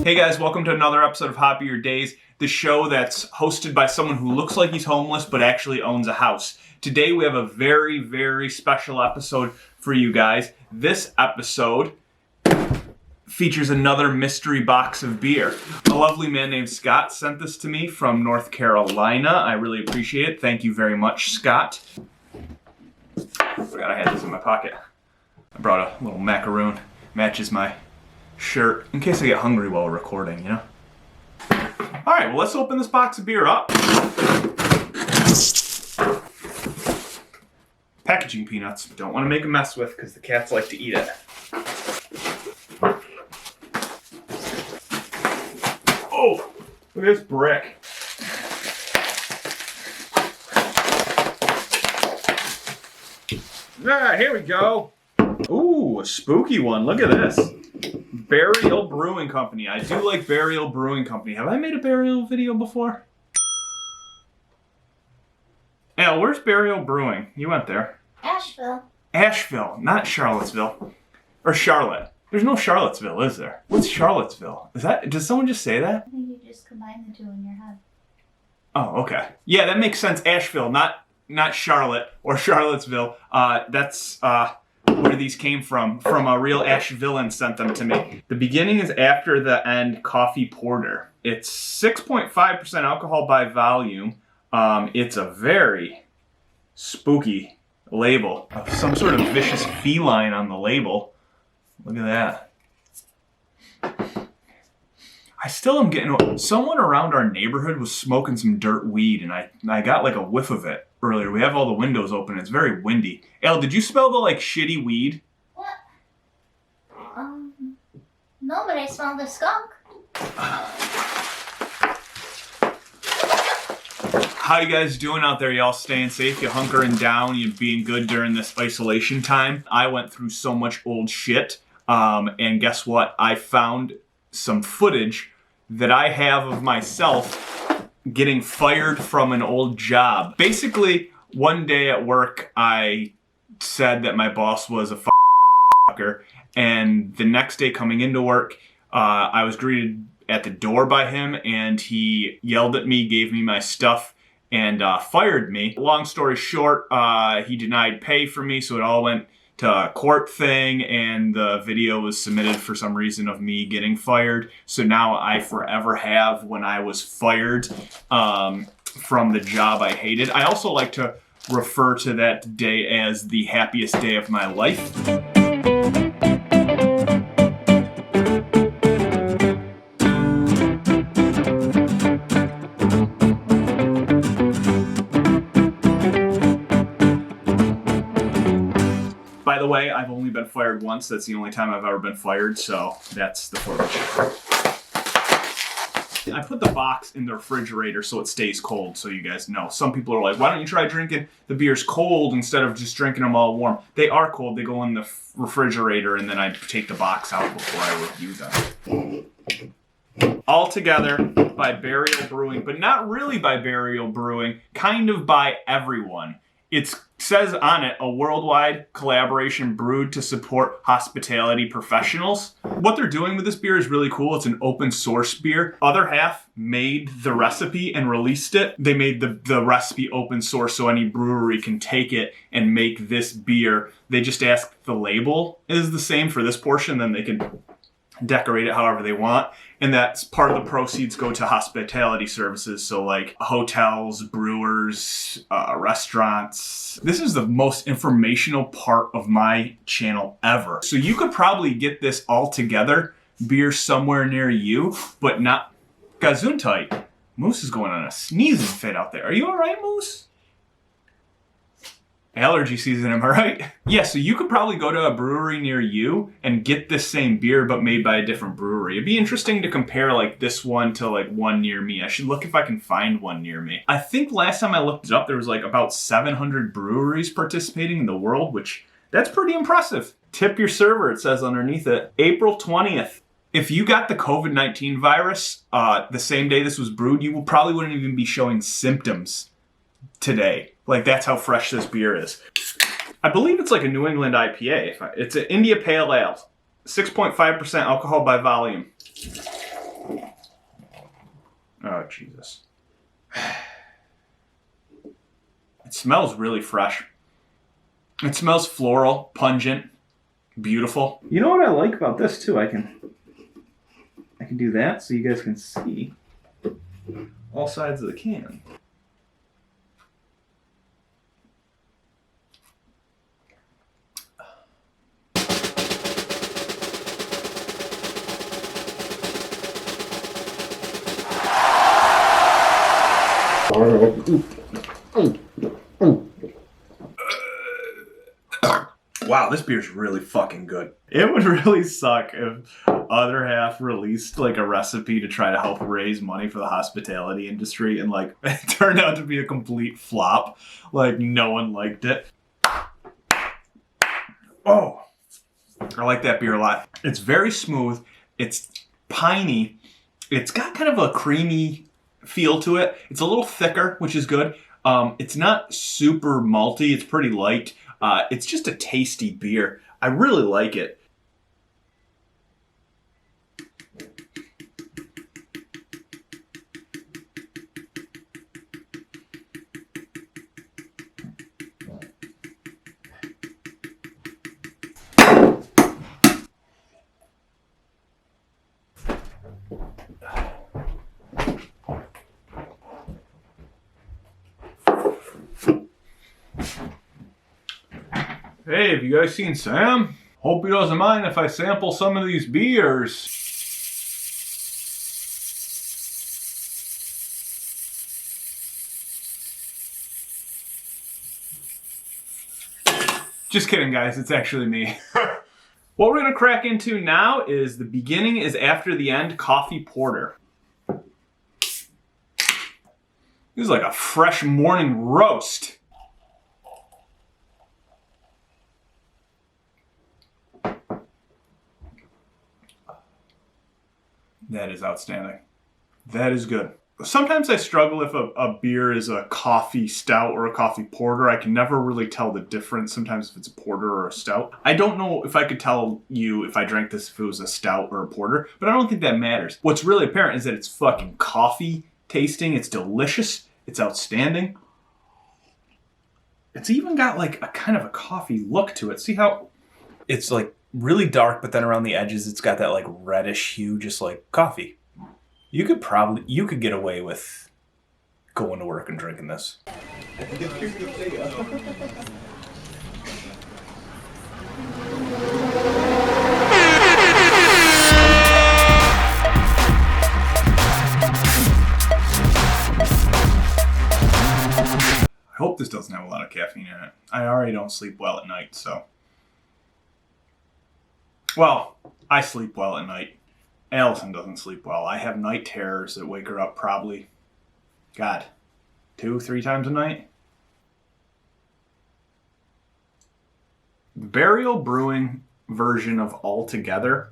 Hey guys, welcome to another episode of Hoppier Days, the show that's hosted by someone who looks like he's homeless but actually owns a house. Today we have a very, very special episode for you guys. This episode features another mystery box of beer. A lovely man named Scott sent this to me from North Carolina. I really appreciate it. Thank you very much, Scott. Forgot I had this in my pocket. I brought a little macaroon. Matches my shirt in case I get hungry while recording, you know? Alright, well, let's open this box of beer up. Packaging peanuts. Don't want to make a mess with because the cats like to eat it. Oh, look at this brick. Ah, here we go. Ooh, a spooky one. Look at this. Burial Brewing Company. I do like Burial Brewing Company. Have I made a burial video before? Al, where's Burial Brewing? You went there. Asheville. Asheville, not Charlottesville. Or Charlotte. There's no Charlottesville, is there? What's Charlottesville? Does someone just say that? I think you just combine the two in your head. Oh, okay. Yeah, that makes sense. Asheville, not Charlotte or Charlottesville. That's where these came from a real Ashevillean sent them to me. The beginning is after the end coffee porter. It's 6.5% alcohol by volume. It's a very spooky label. Some sort of vicious feline on the label. Look at that. I still am getting... Someone around our neighborhood was smoking some dirt weed, and I got like a whiff of it earlier. We have all the windows open. It's very windy. Elle, did you smell the like shitty weed? What? No, but I smell the skunk. How you guys doing out there? Y'all staying safe? You hunkering down? You being good during this isolation time? I went through so much old shit, and guess what? I found some footage that I have of myself getting fired from an old job. Basically, one day at work, I said that my boss was a fucker, and the next day coming into work, I was greeted at the door by him, and he yelled at me, gave me my stuff, and fired me. Long story short, he denied pay for me, so it all went to a court thing, and the video was submitted for some reason of me getting fired. So now I forever have when I was fired from the job I hated. I also like to refer to that day as the happiest day of my life. By the way, I've only been fired once. That's the only time I've ever been fired, so that's the footage. I put the box in the refrigerator so it stays cold, so you guys know. Some people are like, why don't you try drinking the beers cold instead of just drinking them all warm? They are cold. They go in the refrigerator, and then I take the box out before I review them. All together by Burial Brewing, but not really by Burial Brewing, kind of by everyone. It says on it, a worldwide collaboration brewed to support hospitality professionals. What they're doing with this beer is really cool. It's an open source beer. Other half made the recipe and released it. They made the recipe open source so any brewery can take it and make this beer. They just ask the label is the same for this portion, then they can decorate it however they want. And that's part of the proceeds go to hospitality services. So like hotels, brewers, restaurants. This is the most informational part of my channel ever. So you could probably get this all together, beer somewhere near you, but not Gesundheit. Moose is going on a sneezing fit out there. Are you all right, Moose? Allergy season, am I right? Yeah, so you could probably go to a brewery near you and get this same beer but made by a different brewery. It'd be interesting to compare like this one to like one near me. I should look if I can find one near me. I think last time I looked it up, there was like about 700 breweries participating in the world, which that's pretty impressive. Tip your server, it says underneath it. April 20th. If you got the COVID-19 virus the same day this was brewed, you probably wouldn't even be showing symptoms today. Like, that's how fresh this beer is. I believe it's like a New England IPA. It's an India Pale Ale. 6.5% alcohol by volume. Oh, Jesus. It smells really fresh. It smells floral, pungent, beautiful. You know what I like about this too? I can do that so you guys can see all sides of the can. Wow, this beer's really fucking good. It would really suck if Other Half released like a recipe to try to help raise money for the hospitality industry and like it turned out to be a complete flop. Like no one liked it. Oh, I like that beer a lot. It's very smooth. It's piney. It's got kind of a creamy feel to it. It's a little thicker, which is good. It's not super malty. It's pretty light. It's just a tasty beer. I really like it. Hey, have you guys seen Sam? Hope he doesn't mind if I sample some of these beers. Just kidding, guys. It's actually me. What we're going to crack into now is the beginning is after the end coffee porter. This is like a fresh morning roast. That is outstanding. That is good. Sometimes I struggle if a beer is a coffee stout or a coffee porter. I can never really tell the difference sometimes if it's a porter or a stout. I don't know if I could tell you if I drank this if it was a stout or a porter, but I don't think that matters. What's really apparent is that it's fucking coffee tasting. It's delicious. It's outstanding. It's even got like a kind of a coffee look to it. See how it's like really dark, but then around the edges, it's got that like reddish hue, just like coffee. You could get away with going to work and drinking this. I hope this doesn't have a lot of caffeine in it. I already don't sleep well at night, so. Well, I sleep well at night. Allison doesn't sleep well. I have night terrors that wake her up probably, God, 2-3 times a night. The Burial Brewing version of Altogether,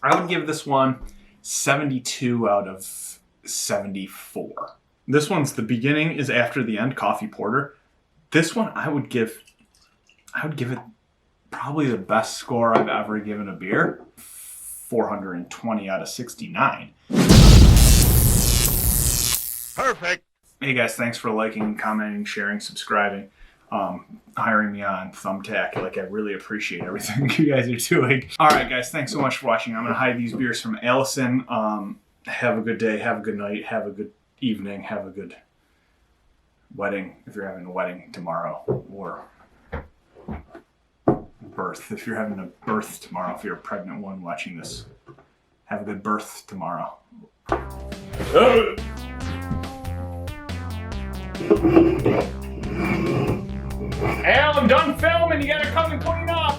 I would give this one 72 out of 74. This one's the beginning is after the end coffee porter. This one I would give it probably the best score I've ever given a beer. 420 out of 69. Perfect. Hey guys, thanks for liking, commenting, sharing, subscribing, hiring me on Thumbtack. Like, I really appreciate everything you guys are doing. All right, guys, thanks so much for watching. I'm gonna hide these beers from Allison. Have a good day, have a good night, have a good evening, have a good wedding if you're having a wedding tomorrow, or birth if you're having a birth tomorrow. If you're a pregnant one watching this, have a good birth tomorrow. Al, I'm done filming. You gotta come and clean up.